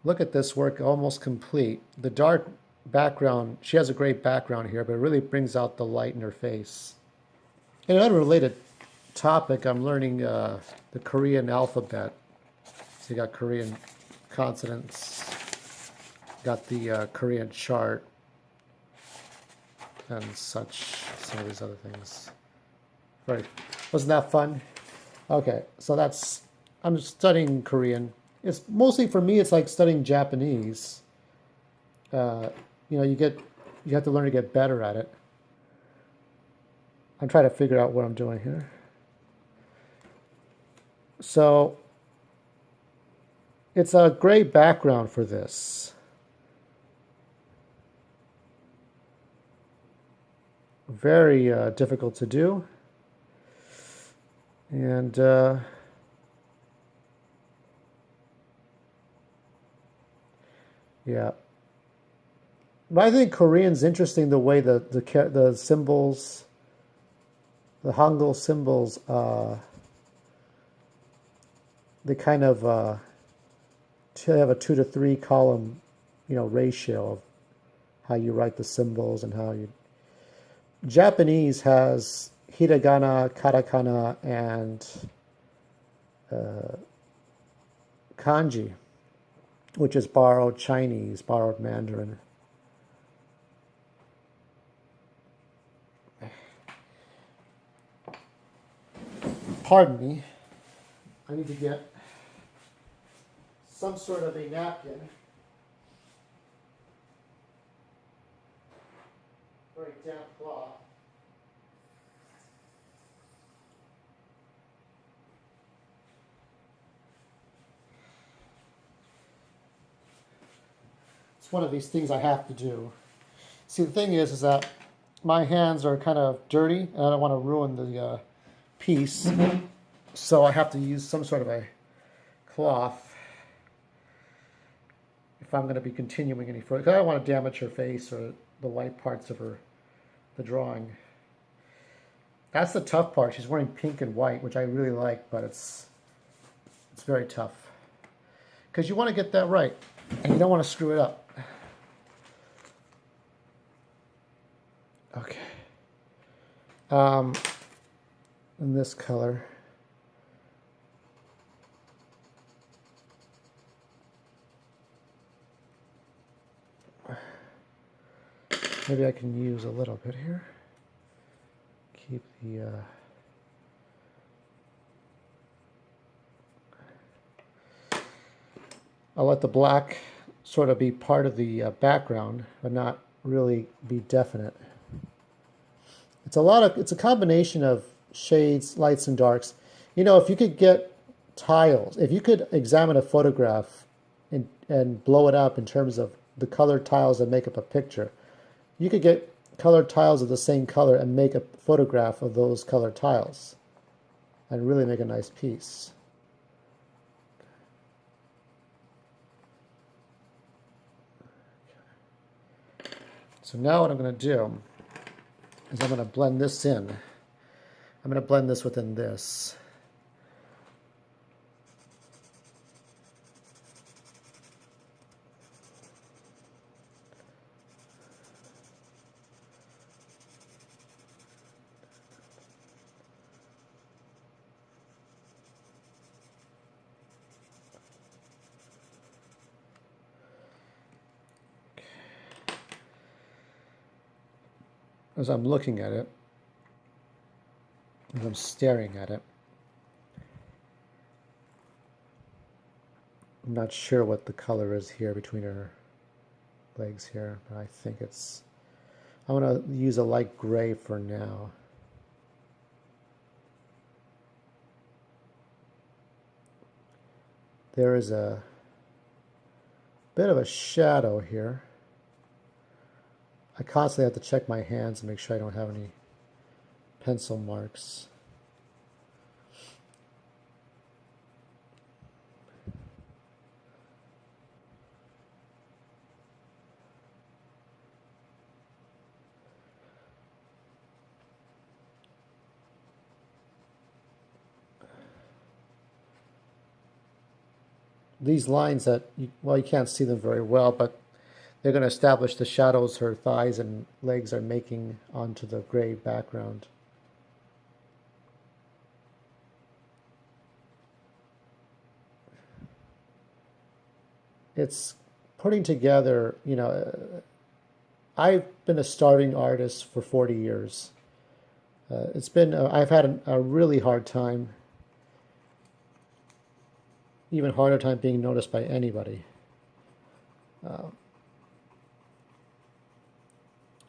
look at this work, almost complete. The dark background, she has a great background here, but it really brings out the light in her face. In an unrelated topic, I'm learning the Korean alphabet. So you got Korean consonants, got the Korean chart, and such, some of these other things. Right. Wasn't that fun? Okay, so that's, I'm studying Korean. It's mostly, for me, it's like studying Japanese. You know, you have to learn to get better at it. I'm trying to figure out what I'm doing here. So it's a great background for this. Very difficult to do. And yeah. But I think Korean's interesting, the way the symbols, the Hangul symbols, they kind of have a 2 to 3 column, you know, ratio of how you write the symbols and how you. Japanese has hiragana, katakana, and kanji, which is borrowed Chinese, borrowed Mandarin. Pardon me. I need to get some sort of a napkin. Very damp cloth. It's one of these things I have to do. See, the thing is that my hands are kind of dirty, and I don't want to ruin the piece, so I have to use some sort of a cloth if I'm going to be continuing any further. 'Cause I don't want to damage her face or the white parts of the drawing. That's the tough part. She's wearing pink and white, which I really like, but it's very tough. Because you want to get that right, and you don't want to screw it up. Okay. In this color. Maybe I can use a little bit here. Keep the I'll let the black sort of be part of the background, but not really be definite. It's a combination of shades, lights and darks. You know, if you could get tiles, if you could examine a photograph and blow it up in terms of the colored tiles that make up a picture, you could get colored tiles of the same color and make a photograph of those colored tiles and really make a nice piece. So now what I'm going to do is I'm going to blend this in. I'm going to blend this within this. As I'm looking at it, as I'm staring at it, I'm not sure what the color is here between her legs here, but I think it's, I'm going to use a light gray for now. There is a bit of a shadow here. I constantly have to check my hands and make sure I don't have any pencil marks. these lines that, well, you can't see them very well, but they're going to establish the shadows her thighs and legs are making onto the gray background. It's putting together, you know, I've been a starving artist for 40 years. I've had a really hard time, even harder time being noticed by anybody.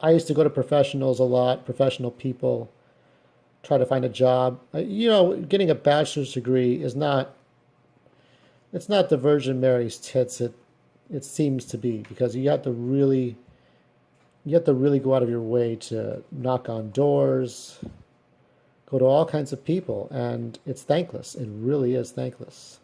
I used to go to professionals a lot, professional people, try to find a job. You know, getting a bachelor's degree is not, it's not the Virgin Mary's tits it seems to be, because you have to really go out of your way to knock on doors, go to all kinds of people, and it's thankless. It really is thankless.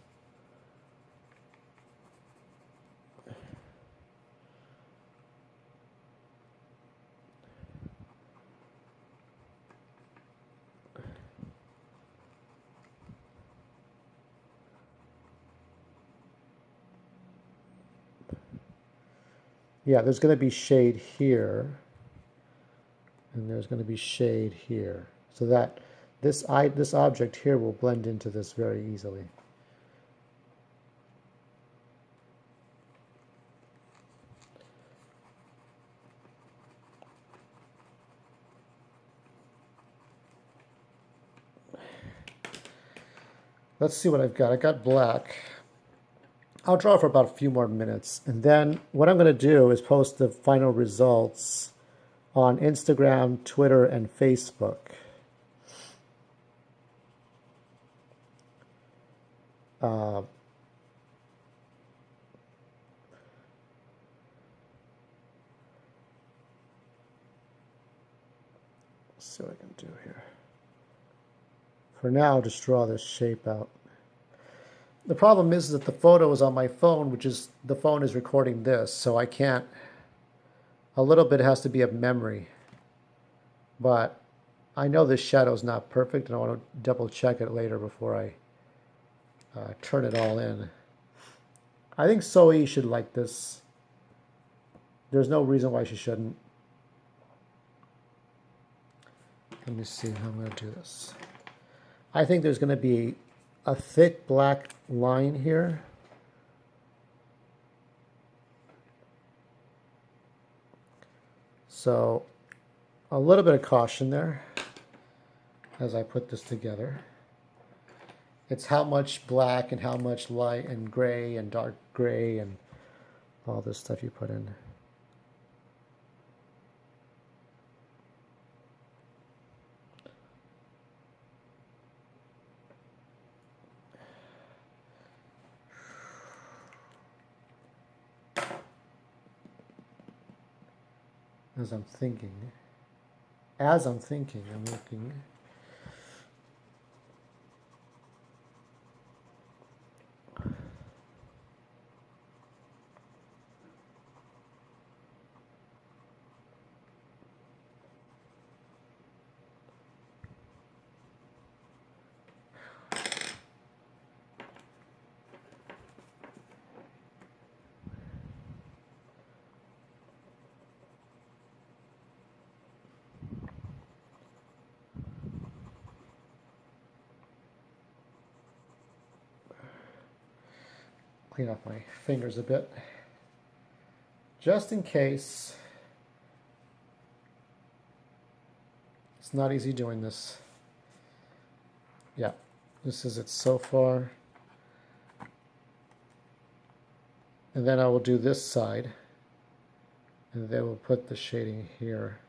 Yeah, there's going to be shade here, and there's going to be shade here, so that this object here will blend into this very easily. Let's see what I've got. I got black. I'll draw for about a few more minutes, and then what I'm going to do is post the final results on Instagram, Twitter, and Facebook. Let's see what I can do here. For now, just draw this shape out. The problem is that the photo is on my phone, which is, the phone is recording this, so I can't, a little bit has to be of memory. But I know this shadow is not perfect, and I want to double check it later before I turn it all in. I think Zoe should like this. There's no reason why she shouldn't. Let me see how I'm going to do this. I think there's going to be a thick black line here. So a little bit of caution there as I put this together. It's how much black and how much light and gray and dark gray and all this stuff you put in. As I'm thinking, I'm looking. Clean off my fingers a bit, just in case. It's not easy doing this. Yeah, this is it so far. And then I will do this side, and then we'll put the shading here.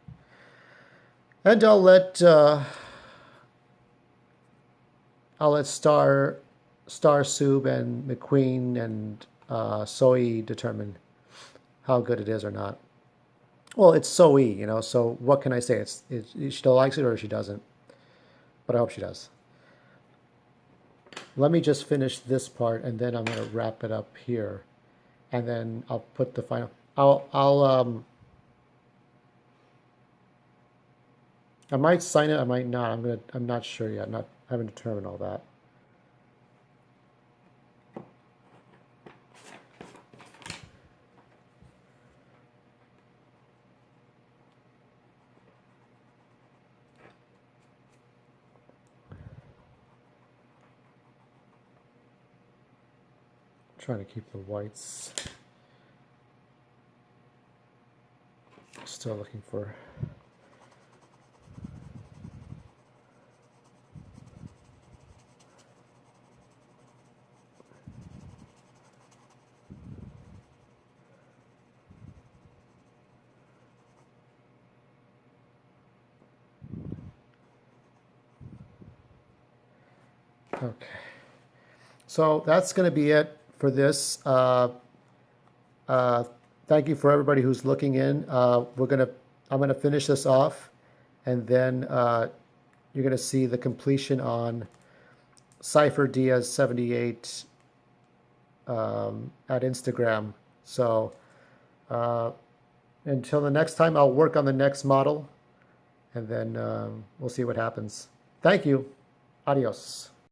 And I'll let Star Sub and McQueen and Soy determine how good it is or not. Well, it's Soy, you know, so what can I say? She still likes it or she doesn't. But I hope she does. Let me just finish this part, and then I'm going to wrap it up here. And then I'll put the final... I might sign it, I might not. I'm not sure yet. I haven't determined all that. trying to keep the whites. Still looking for. Okay, so that's going to be it for this. Thank you for everybody who's looking in. I'm gonna finish this off, and then you're gonna see the completion on Cypher Diaz 78 at Instagram. So until the next time, I'll work on the next model, and then we'll see what happens. Thank you. Adios.